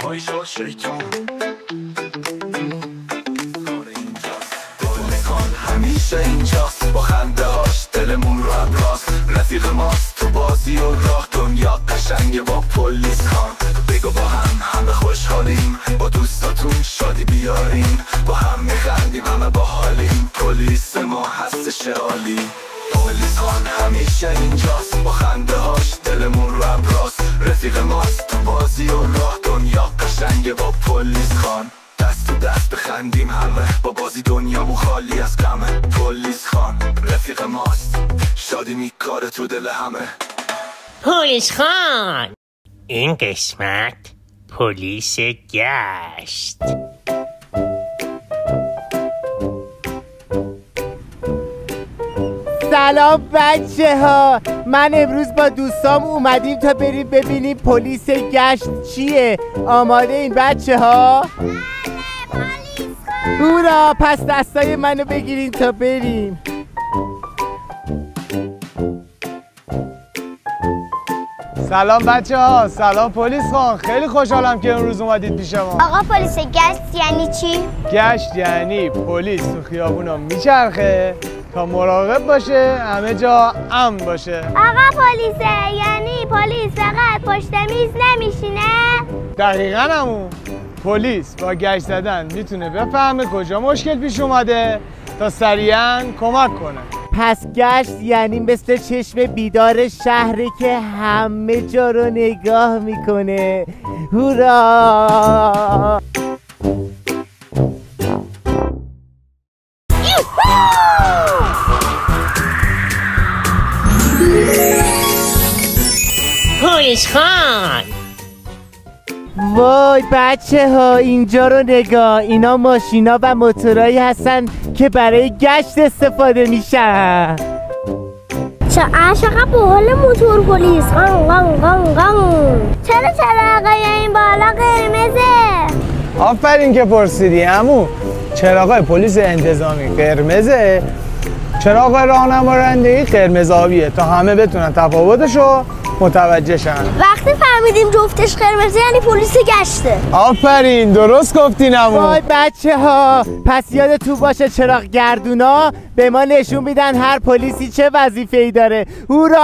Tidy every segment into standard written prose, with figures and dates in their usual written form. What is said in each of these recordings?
پای شد شیطون دولکان همیشه اینجاست با خنده هاش دلمون رو ابراست رفیق ماست تو بازی و راه دنیا قشنگه با پلیس خان بگو با همه خوشحالیم با دوستاتون شادی بیاریم با هم میخندیم همه با حالیم پلیس ما هستش عالی پلیس خان همیشه اینجاست با خنده هاش دلمون رو ابراست رفیق ماست تو بازی و راه دنیا قشنگه با پلیس خان دست تو دست بخندیم همه با بازی دنیامون خالی از غمه پلیس خان رفیق ماست شادی میکاره تو دل همه پلیس خان. این قسمت پلیس گشت. سلام بچه ها، من امروز با دوستام اومدیم تا بریم ببینیم پلیس گشت چیه. آماده این بچه ها؟ هورا، پس دستای منو بگیرین تا بریم. سلام بچه ها، سلام پلیس خان، خیلی خوشحالم که امروز اومدید پیش ما. آقا پلیس گشت یعنی چی؟ گشت یعنی پلیس تو خیابونا میچرخه تا مراقب باشه همه جا امن باشه. آقا پلیسه یعنی پلیس فقط پشت میز نمیشینه؟ دقیقاً همون. پلیس با گشت زدن میتونه بفهمه کجا مشکل پیش اومده تا سریعاً کمک کنه. پس گشت یعنی مثل چشم بیدار شهری که همه جا رو نگاه میکنه. هورا! پلیس خان. وای بچه ها، اینجا رو نگاه، اینا ماشینا و موتورایی هستن که برای گشت استفاده میشن. چقدر باحال موتور پلیس. چرا چراغای این بالا قرمزه؟ آفرین که پرسیدی عمو. چراغای پلیس انتظامی قرمزه، چراغ راهنما رانندگی قرمز آبیه تا همه بتونن تفاوتشو متوجه شن. وقتی فهمیدیم جفتش قرمزه یعنی پلیس گشته. آفرین، درست گفتین عمو. وای بچه ها، پس یادتون باشه چراغ گردونا به ما نشون میدن هر پلیسی چه وظیفه‌ای داره. هورا!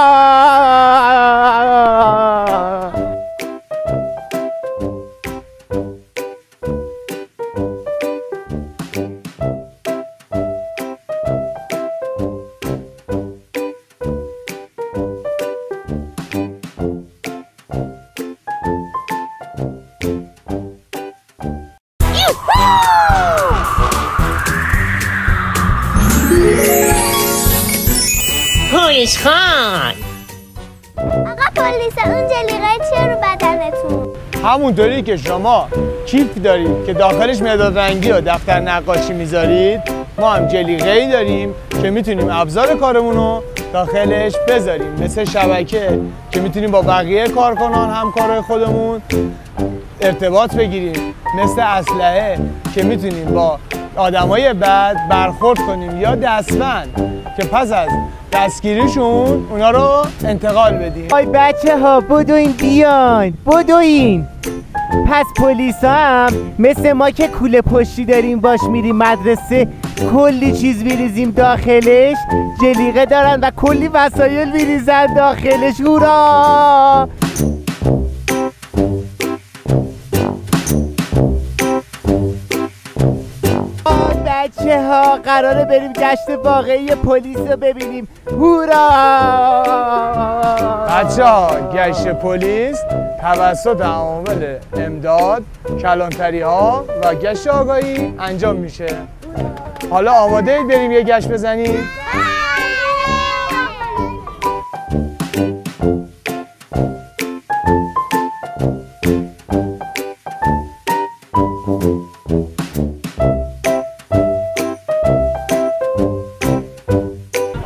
پلیس خان. آقا پلیس، اون جلیقه چیه رو بدنتون؟ همونطوری که شما کیف دارید که داخلش مداد رنگی و دفتر نقاشی میذارید، ما هم جلیقه‌ای داریم که میتونیم ابزار کارمون رو داخلش بذاریم، مثل شبکه که میتونیم با بقیه کارکنان همکارای خودمون ارتباط بگیریم، مثل اسلحه که میتونیم با آدمای بد برخورد کنیم، یا دستبند که پس از دستگیریشون اونا رو انتقال بدیم. وای بچه ها، بدوین بیاین، بدوین. پس پلیس هم مثل ما که کوله پشتی داریم باش میریم مدرسه، کلی چیز میریزیم داخلش، جلیقه دارن و کلی وسایل میریزن داخلش. هورا! بچه ها، قراره بریم گشت واقعی پلیس رو ببینیم. هورا! بچه ها، گشت پلیس توسط عوامل امداد، کلانتری ها و گشت آگاهی انجام میشه. حالا آماده اید بریم یه گشت بزنیم؟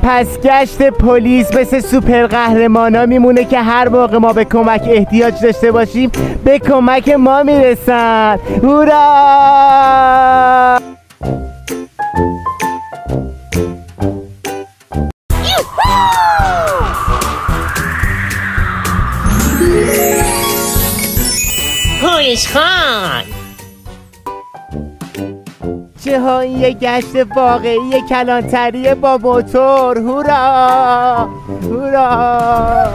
پس گشت پلیس مثل سوپر قهرمانا میمونه که هر موقع ما به کمک احتیاج داشته باشیم به کمک ما میرسن. هورا! پلیس خان. جهانی گشت واقعی کلانتری با موتور. هورا هورا.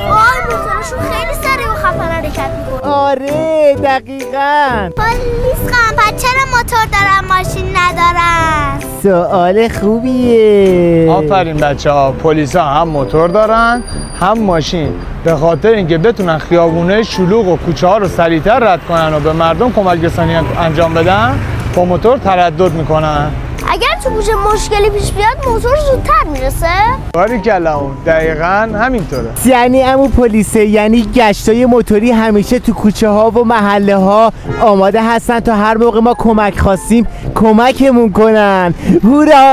وای موتورشون خیلی سریع و خفن حرکت میکنه. آره دقیقاً. پلیس خان پس چرا موتور دارن ماشین ندارن؟ سوال خوبیه. آفرین بچه ها، پلیس ها هم موتور دارن هم ماشین، به خاطر اینکه بتونن خیابونه شلوغ و کوچه ها رو سریعتر رد کنن و به مردم کمک رسانی انجام بدن، با موتور تردد میکنن. اگر تو کوچه مشکلی پیش بیاد موتور زودتر میرسه؟ باریکلا، دقیقاً همینطوره. یعنی عمو پلیسه، یعنی گشتای موتوری همیشه تو کوچه ها و محله ها آماده هستن تا هر موقع ما کمک خواستیم کمکمون کنن. هورا.